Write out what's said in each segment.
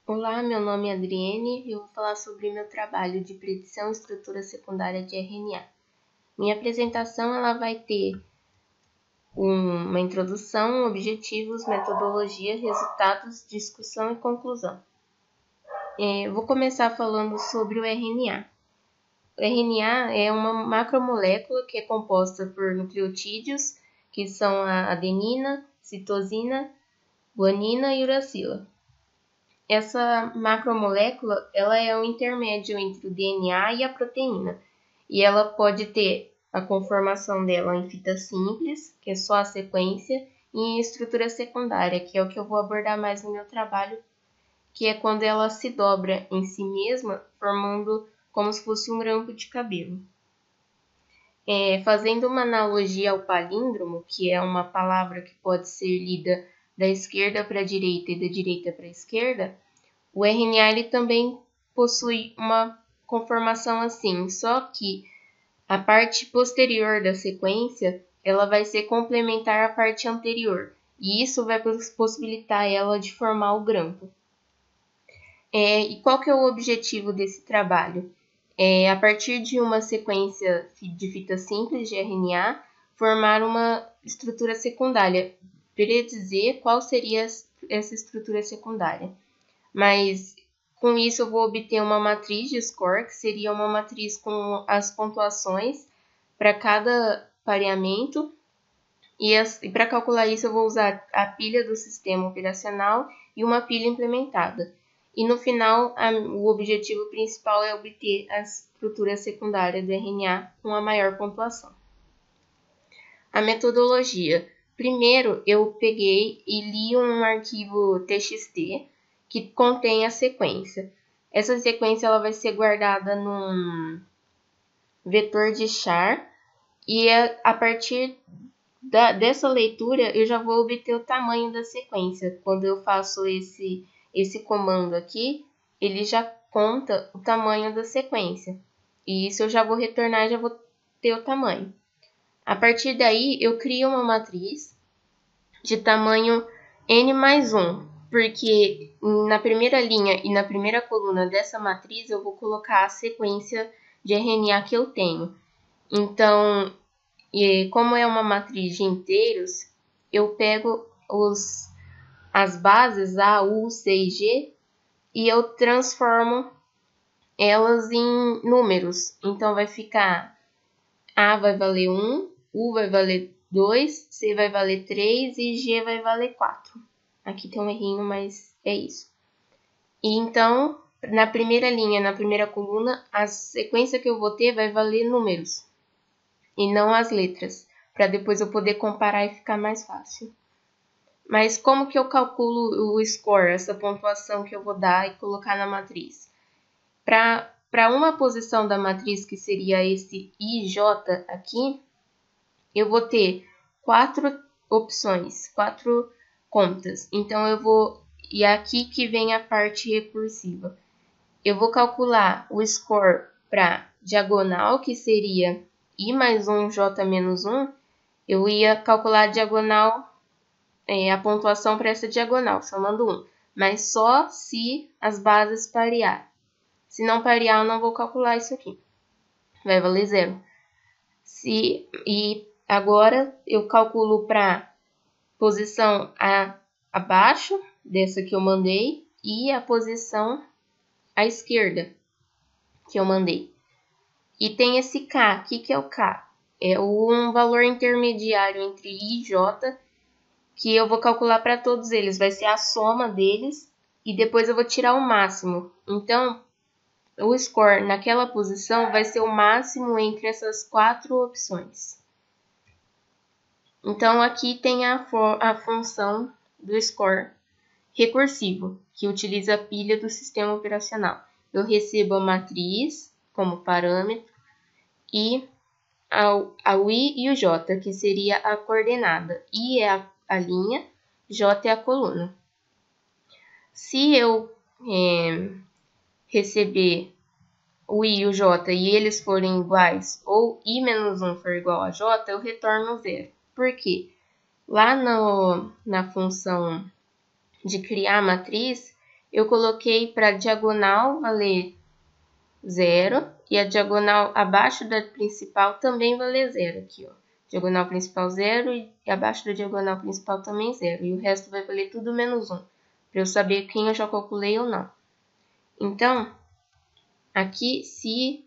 Olá, meu nome é Adriene e eu vou falar sobre meu trabalho de predição e estrutura secundária de RNA. Minha apresentação ela vai ter uma introdução, objetivos, metodologia, resultados, discussão e conclusão. Vou começar falando sobre o RNA. O RNA é uma macromolécula que é composta por nucleotídeos, que são a adenina, citosina, guanina e uracila. Essa macromolécula ela é o intermédio entre o DNA e a proteína, e ela pode ter a conformação dela em fita simples, que é só a sequência, e em estrutura secundária, que é o que eu vou abordar mais no meu trabalho, que é quando ela se dobra em si mesma, formando como se fosse um grampo de cabelo. Fazendo uma analogia ao palíndromo, que é uma palavra que pode ser lida da esquerda para a direita e da direita para a esquerda, o RNA ele também possui uma conformação assim, só que a parte posterior da sequência ela vai ser complementar à parte anterior, e isso vai possibilitar ela de formar o grampo. E qual que é o objetivo desse trabalho? A partir de uma sequência de fita simples de RNA, formar uma estrutura secundária, predizer qual seria essa estrutura secundária. Mas com isso eu vou obter uma matriz de score, que seria uma matriz com as pontuações para cada pareamento. E para calcular isso eu vou usar a pilha do sistema operacional e uma pilha implementada. E no final, o objetivo principal é obter a estrutura secundária do RNA com a maior pontuação. A metodologia. Primeiro, eu peguei e li um arquivo TXT que contém a sequência. Essa sequência ela vai ser guardada num vetor de char e a partir dessa leitura eu já vou obter o tamanho da sequência. Quando eu faço esse comando aqui, ele já conta o tamanho da sequência. E isso eu já vou retornar e já vou ter o tamanho. A partir daí, eu crio uma matriz de tamanho n mais 1, porque na primeira linha e na primeira coluna dessa matriz eu vou colocar a sequência de RNA que eu tenho. Então, como é uma matriz de inteiros, eu pego as bases A, U, C e G e eu transformo elas em números. Então, vai ficar A vai valer 1, U vai valer 2, C vai valer 3 e G vai valer 4. Aqui tem um errinho, mas é isso. E então, na primeira linha, na primeira coluna, a sequência que eu vou ter vai valer números e não as letras, para depois eu poder comparar e ficar mais fácil. Mas como que eu calculo o score, essa pontuação que eu vou dar e colocar na matriz? Para uma posição da matriz, que seria esse IJ aqui, eu vou ter 4 opções, 4 contas. Então, e aqui que vem a parte recursiva. Eu vou calcular o score para diagonal, que seria I mais 1, J menos 1. Eu ia calcular a diagonal, a pontuação para essa diagonal, somando 1. Mas só se as bases parear. Se não parear, eu não vou calcular isso aqui. Vai valer 0. E agora eu calculo para posição abaixo dessa que eu mandei e a posição à esquerda que eu mandei. E tem esse K. O que é o K? É um valor intermediário entre I e J que eu vou calcular para todos eles. Vai ser a soma deles e depois eu vou tirar o máximo. Então, o score naquela posição vai ser o máximo entre essas 4 opções. Então, aqui tem a função do score recursivo, que utiliza a pilha do sistema operacional. Eu recebo a matriz como parâmetro e o I e o J, que seria a coordenada. I é a linha, J é a coluna. Se eu receber o I e o J e eles forem iguais, ou I menos 1 for igual a J, eu retorno 0. Por quê? Lá na função de criar a matriz, eu coloquei para a diagonal valer 0 e a diagonal abaixo da principal também valer 0 aqui, ó. Diagonal principal 0 e abaixo da diagonal principal também 0. E o resto vai valer tudo menos 1, para eu saber quem eu já calculei ou não. Então, aqui, se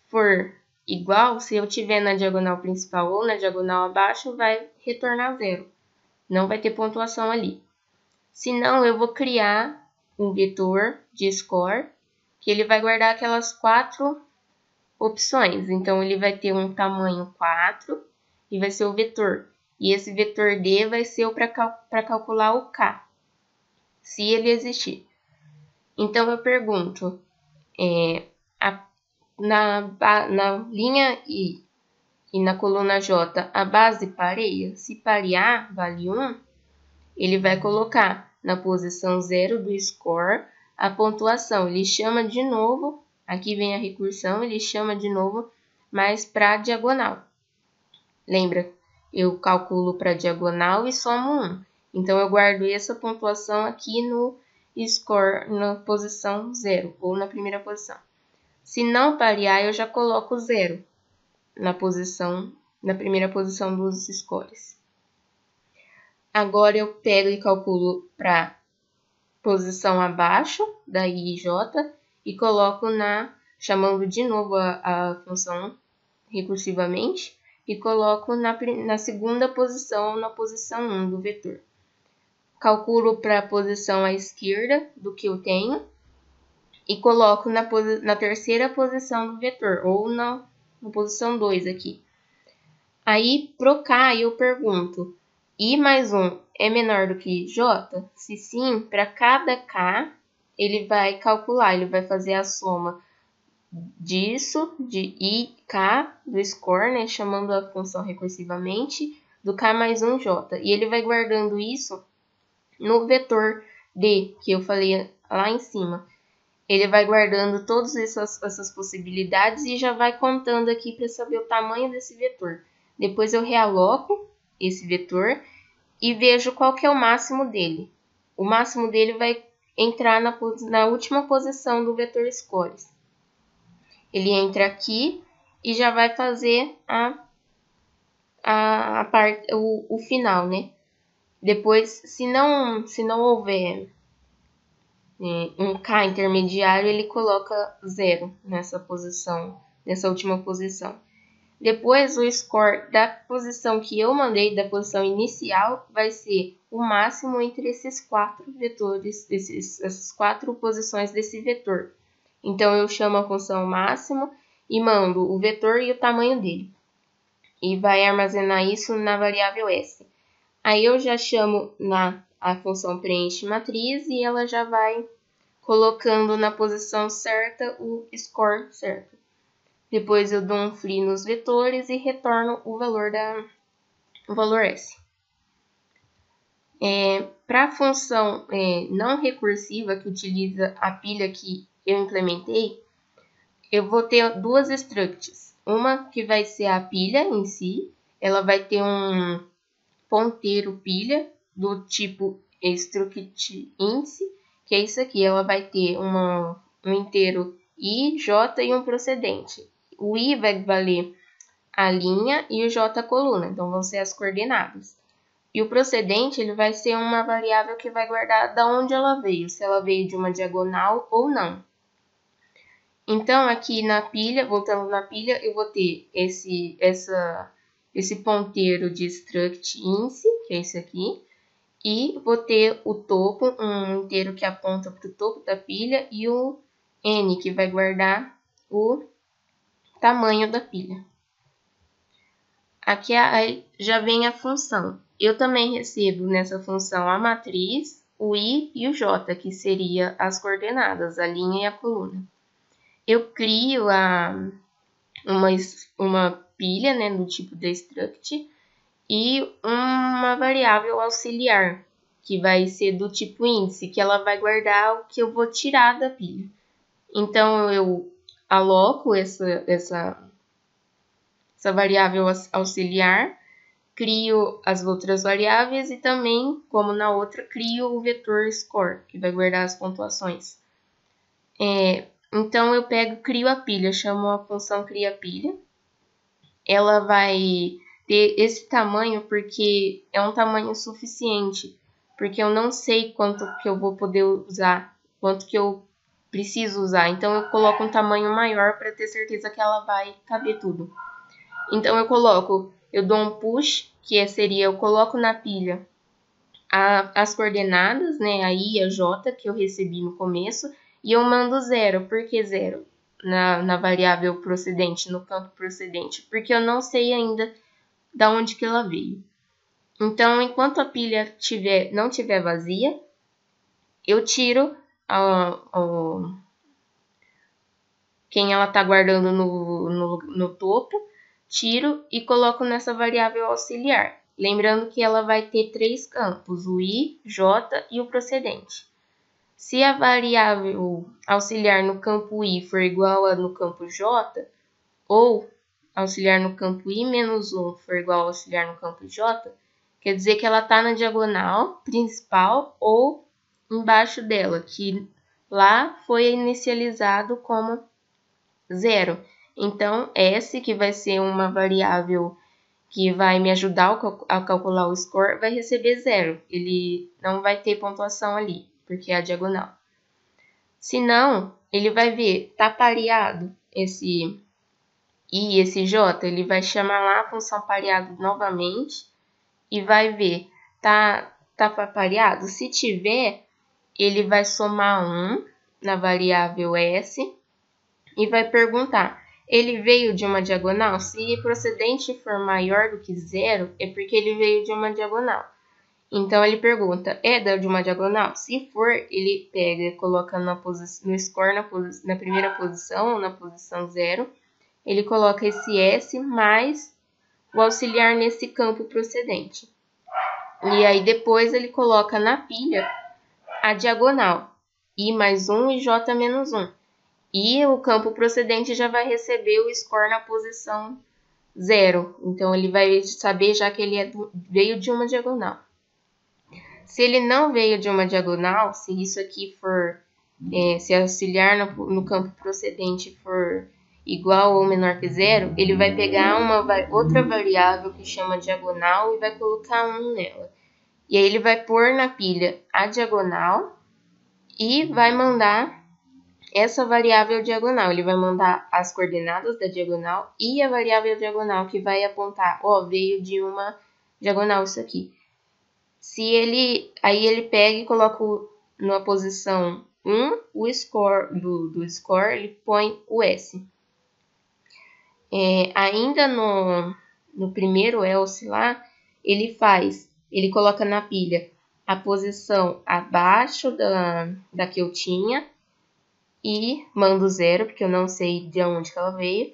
for igual, se eu tiver na diagonal principal ou na diagonal abaixo, vai retornar 0. Não vai ter pontuação ali. Se não, eu vou criar um vetor de score, que ele vai guardar aquelas 4 opções. Então, ele vai ter um tamanho 4 e vai ser o vetor. E esse vetor D vai ser para calcular o K, se ele existir. Então, eu pergunto, na linha I e na coluna J, a base pareia? Se parear, vale 1, ele vai colocar na posição 0 do score a pontuação. Ele chama de novo, aqui vem a recursão, ele chama de novo, mas para a diagonal. Lembra? Eu calculo para a diagonal e somo 1. Então, eu guardo essa pontuação aqui no score, na posição 0, ou na primeira posição. Se não parear, eu já coloco 0 na primeira posição dos scores. Agora, eu pego e calculo para posição abaixo da I e J e coloco chamando de novo a função recursivamente, e coloco na segunda posição, na posição 1 do vetor. Calculo para a posição à esquerda do que eu tenho e coloco na terceira posição do vetor, ou na posição 2 aqui. Aí, pro K, eu pergunto, I mais 1 é menor do que J? Se sim, para cada K, ele vai calcular, ele vai fazer a soma disso, de I, K, do score, né, chamando a função recursivamente, do K mais 1 J. E ele vai guardando isso no vetor D, que eu falei lá em cima. Ele vai guardando todas essas possibilidades e já vai contando aqui para saber o tamanho desse vetor. Depois eu realoco esse vetor e vejo qual que é o máximo dele. O máximo dele vai entrar na última posição do vetor scores. Ele entra aqui e já vai fazer o final, né? Depois, se não houver um K intermediário, ele coloca 0 nessa última posição. Depois, o score da posição que eu mandei, da posição inicial, vai ser o máximo entre esses 4 vetores, essas 4 posições desse vetor. Então, eu chamo a função máximo e mando o vetor e o tamanho dele. E vai armazenar isso na variável S. Aí, eu já chamo a função preenche matriz e ela já vai colocando na posição certa o score certo. Depois, eu dou um free nos vetores e retorno o valor S. Para a função não recursiva, que utiliza a pilha que eu implementei, eu vou ter 2 structs. Uma que vai ser a pilha em si, ela vai ter um ponteiro pilha do tipo struct índice, que é isso aqui. Ela vai ter um inteiro I, J e um procedente. O I vai valer a linha e o J a coluna, então vão ser as coordenadas. E o procedente, ele vai ser uma variável que vai guardar de onde ela veio, se ela veio de uma diagonal ou não. Então, aqui na pilha, voltando na pilha, eu vou ter esse ponteiro de struct índice, que é esse aqui, e vou ter o topo, um inteiro que aponta para o topo da pilha, e o N, que vai guardar o tamanho da pilha. Aqui já vem a função. Eu também recebo nessa função a matriz, o I e o J, que seria as coordenadas, a linha e a coluna. Eu crio uma pilha, né, do tipo da struct, e uma variável auxiliar, que vai ser do tipo índice, que ela vai guardar o que eu vou tirar da pilha. Então, eu aloco essa variável auxiliar crio as outras variáveis e também, como na outra, crio o vetor score, que vai guardar as pontuações. Então, eu crio a pilha, chamo a função cria pilha. Ela vai ter esse tamanho porque é um tamanho suficiente, porque eu não sei quanto que eu vou poder usar, quanto que eu preciso usar. Então, eu coloco um tamanho maior para ter certeza que ela vai caber tudo. Então, eu dou um push, que seria, eu coloco na pilha as coordenadas, né, a I e a J, que eu recebi no começo, e eu mando 0. Por que 0? Na variável procedente, no campo procedente, porque eu não sei ainda da onde que ela veio. Então, enquanto a pilha não tiver vazia, eu tiro quem ela está guardando no topo, tiro e coloco nessa variável auxiliar. Lembrando que ela vai ter 3 campos, o I, J e o procedente. Se a variável auxiliar no campo I for igual a no campo J, ou auxiliar no campo I menos 1 for igual ao auxiliar no campo J, quer dizer que ela está na diagonal principal ou embaixo dela, que lá foi inicializado como 0. Então, S, que vai ser uma variável que vai me ajudar a calcular o score, vai receber 0. Ele não vai ter pontuação ali, porque é a diagonal. Se não, ele vai ver, tá pareado esse I e esse J, ele vai chamar lá a função pareado novamente e vai ver, tá pareado? Se tiver, ele vai somar 1 na variável S e vai perguntar, ele veio de uma diagonal? Se procedente for maior do que 0, é porque ele veio de uma diagonal. Então, ele pergunta, é de uma diagonal? Se for, ele pega e coloca no score na primeira posição, ou na posição 0. Ele coloca esse S mais o auxiliar nesse campo procedente. E aí, depois, ele coloca na pilha a diagonal, I mais 1 e J menos 1. E o campo procedente já vai receber o score na posição 0. Então, ele vai saber já que ele veio de uma diagonal. Se ele não veio de uma diagonal, se isso aqui for, se auxiliar no campo procedente for igual ou menor que 0, ele vai pegar outra variável que chama diagonal e vai colocar 1 nela. E aí ele vai pôr na pilha a diagonal e vai mandar essa variável diagonal. Ele vai mandar as coordenadas da diagonal e a variável diagonal que vai apontar, veio de uma diagonal isso aqui. Aí ele pega e coloca na posição 1 o score do score, ele põe o S. Ainda no primeiro else lá, ele coloca na pilha a posição abaixo da que eu tinha e mando 0, porque eu não sei de onde que ela veio,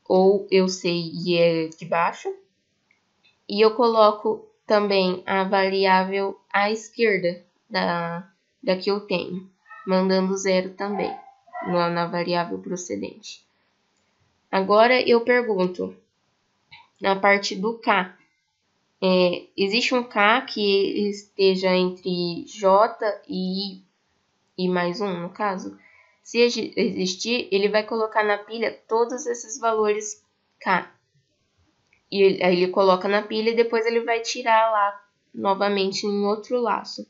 ou eu sei e é de baixo. E eu coloco também a variável à esquerda da que eu tenho, mandando 0 também na variável procedente. Agora eu pergunto, na parte do K, existe um K que esteja entre J e I mais 1, no caso? Se existir, ele vai colocar na pilha todos esses valores K. E aí ele coloca na pilha e depois ele vai tirar lá novamente em outro laço.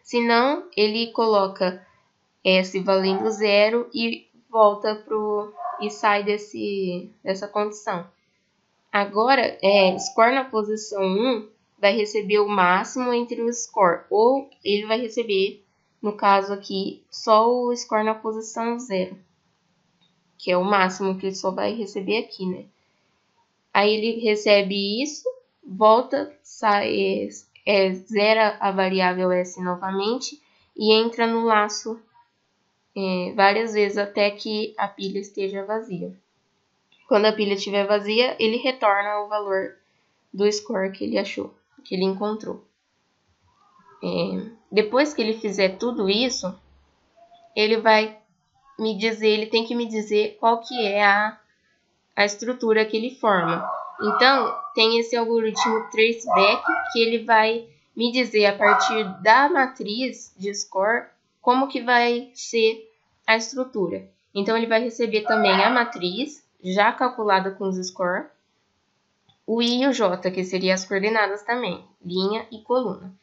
Se não, ele coloca S valendo 0 e volta e sai dessa condição. Agora, score na posição 1 vai receber o máximo entre o score, ou ele vai receber, no caso aqui, só o score na posição 0, que é o máximo que ele só vai receber aqui, né? Aí ele recebe isso, volta, sai, zera a variável S novamente e entra no laço várias vezes até que a pilha esteja vazia. Quando a pilha estiver vazia, ele retorna o valor do score que ele achou, que ele encontrou. Depois que ele fizer tudo isso, ele tem que me dizer qual que é a estrutura que ele forma. Então, tem esse algoritmo traceback que ele vai me dizer a partir da matriz de score como que vai ser a estrutura. Então, ele vai receber também a matriz já calculada com os score, o I e o J, que seriam as coordenadas também, linha e coluna.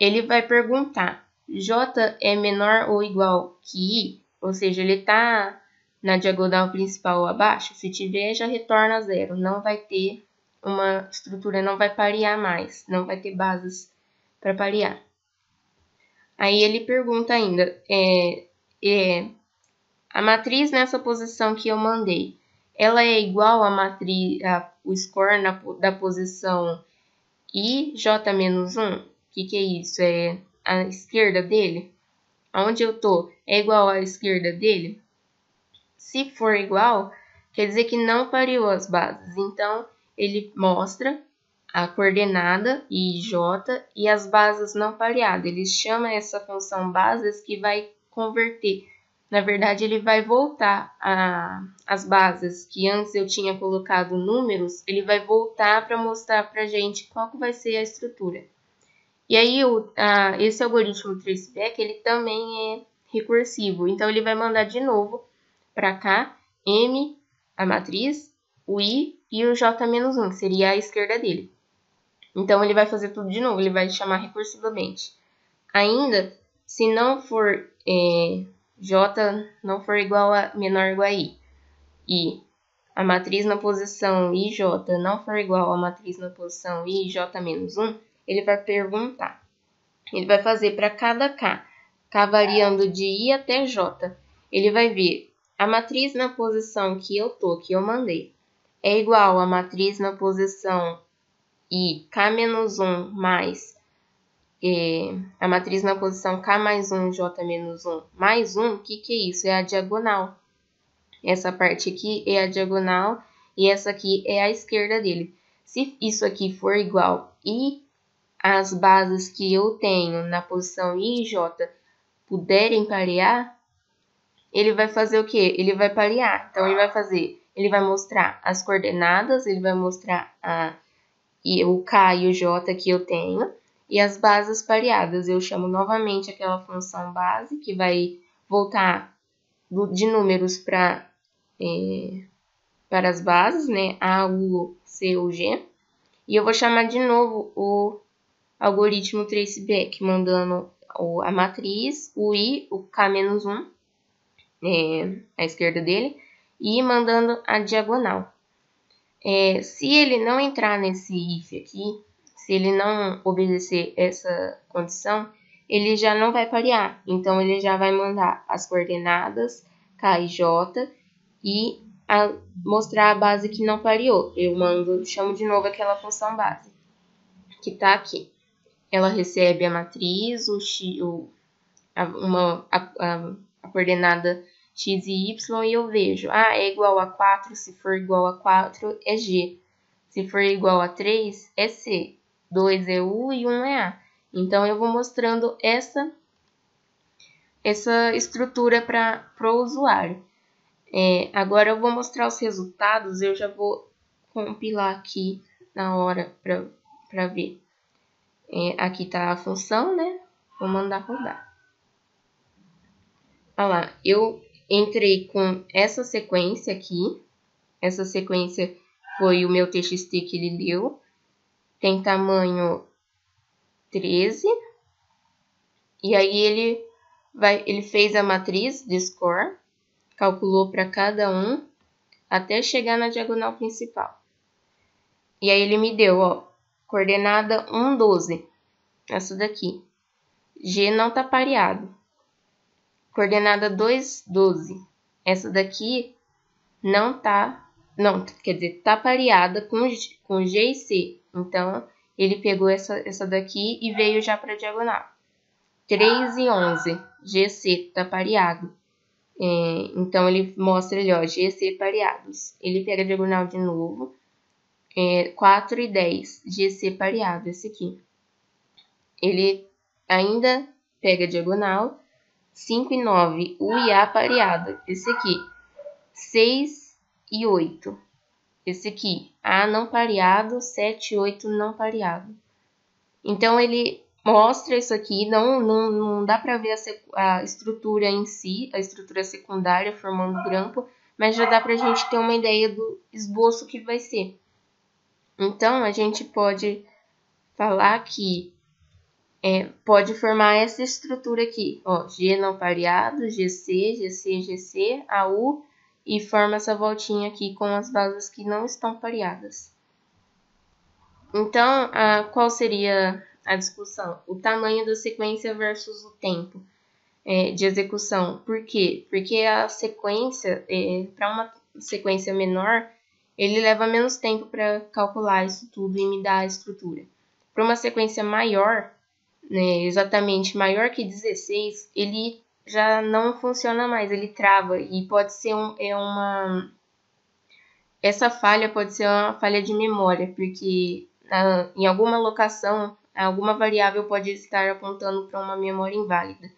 Ele vai perguntar, J é menor ou igual que I? Ou seja, ele está na diagonal principal ou abaixo? Se tiver, já retorna a zero. Não vai ter uma estrutura, não vai parear mais. Não vai ter bases para parear. Aí ele pergunta ainda, a matriz nessa posição que eu mandei, ela é igual à matriz, o score da posição IJ-1? O que é isso? É a esquerda dele? Onde eu tô é igual à esquerda dele? Se for igual, quer dizer que não pareou as bases. Então, ele mostra a coordenada IJ e as bases não pareadas. Ele chama essa função bases que vai converter. Na verdade, ele vai voltar as bases que antes eu tinha colocado números, ele vai voltar para mostrar para a gente qual que vai ser a estrutura. E aí, esse algoritmo traceback, ele também é recursivo. Então, ele vai mandar de novo para cá, M, a matriz, o I e o J-1, que seria a esquerda dele. Então, ele vai fazer tudo de novo, ele vai chamar recursivamente. Ainda, se não for J não for igual a menor ou igual a I, e a matriz na posição IJ não for igual à matriz na posição IJ-1, ele vai perguntar. Ele vai fazer para cada K variando de I até J. Ele vai ver a matriz na posição que eu mandei, é igual à matriz na posição IK-1 mais a matriz na posição K mais 1, J-1 mais 1. O que é isso? É a diagonal. Essa parte aqui é a diagonal e essa aqui é a esquerda dele. Se isso aqui for igual e as bases que eu tenho na posição I e J puderem parear, ele vai fazer o quê? Ele vai parear. Então, ele vai mostrar as coordenadas, ele vai mostrar o K e o J que eu tenho e as bases pareadas. Eu chamo novamente aquela função base que vai voltar de números para as bases, né? A, U, C ou G. E eu vou chamar de novo o algoritmo traceback, mandando a matriz, o I, o K-1, à esquerda dele, e mandando a diagonal. Se ele não entrar nesse if aqui, se ele não obedecer essa condição, ele já não vai parear. Então, ele já vai mandar as coordenadas K e J e mostrar a base que não pareou. Eu chamo de novo aquela função base, que está aqui. Ela recebe a matriz, a coordenada x e y, e eu vejo, é igual a 4, se for igual a 4 é G, se for igual a 3 é C, 2 é U e 1 é A. Então, eu vou mostrando essa estrutura para o usuário. Agora, eu vou mostrar os resultados, eu já vou compilar aqui na hora para ver. Aqui está a função, né? Vou mandar rodar. Olha lá, eu entrei com essa sequência aqui. Essa sequência foi o meu TXT que ele deu. Tem tamanho 13. E aí ele fez a matriz de score, calculou para cada um, até chegar na diagonal principal. E aí ele me deu, coordenada 1, 12. Essa daqui. G não está pareado. Coordenada 2, 12. Essa daqui não tá... Não, quer dizer, tá pareada com G e C. Então, ele pegou essa daqui e veio já para a diagonal. 3 e 11. GC tá pareado. Então, ele mostra ali, GC pareados. Ele pega a diagonal de novo. 4 e 10. GC pareado, esse aqui. Ele ainda pega a diagonal. 5 e 9, U e A pareado, esse aqui. 6 e 8. esse aqui, A não pareado, 7, 8 não pareado. Então, ele mostra isso aqui, não dá para ver a estrutura em si, a estrutura secundária formando o grampo, mas já dá para a gente ter uma ideia do esboço que vai ser. Então, a gente pode falar que pode formar essa estrutura aqui, ó, G não pareado, GC, GC, GC, AU, e forma essa voltinha aqui com as bases que não estão pareadas. Então, qual seria a discussão? O tamanho da sequência versus o tempo de execução. Por quê? Porque a sequência, para uma sequência menor, ele leva menos tempo para calcular isso tudo e me dar a estrutura. Para uma sequência maior, né, exatamente maior que 16, ele já não funciona mais, ele trava e pode ser essa falha pode ser uma falha de memória, porque em alguma locação, alguma variável pode estar apontando para uma memória inválida,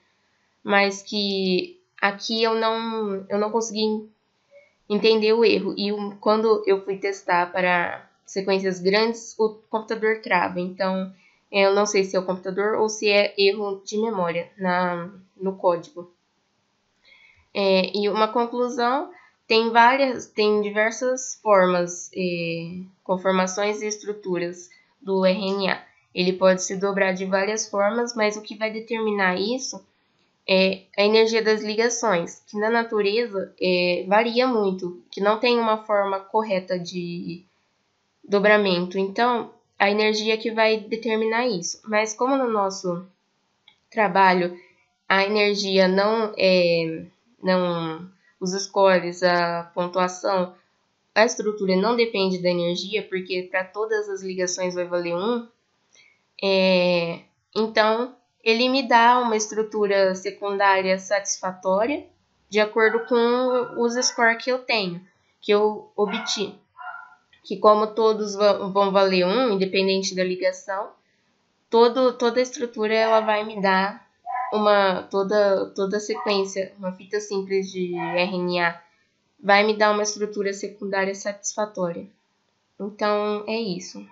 mas que aqui eu não consegui entender o erro, e quando eu fui testar para sequências grandes, o computador trava, então eu não sei se é o computador ou se é erro de memória no código. E uma conclusão, tem diversas formas, conformações e estruturas do RNA. Ele pode se dobrar de várias formas, mas o que vai determinar isso é a energia das ligações, que na natureza varia muito, que não tem uma forma correta de dobramento. Então, a energia que vai determinar isso. Mas como no nosso trabalho a energia os scores, a pontuação, a estrutura não depende da energia, porque para todas as ligações vai valer 1, então ele me dá uma estrutura secundária satisfatória de acordo com os scores que eu tenho, que eu obti. Que como todos vão valer 1, independente da ligação, toda a estrutura ela vai me dar toda a sequência, uma fita simples de RNA, vai me dar uma estrutura secundária satisfatória. Então, é isso.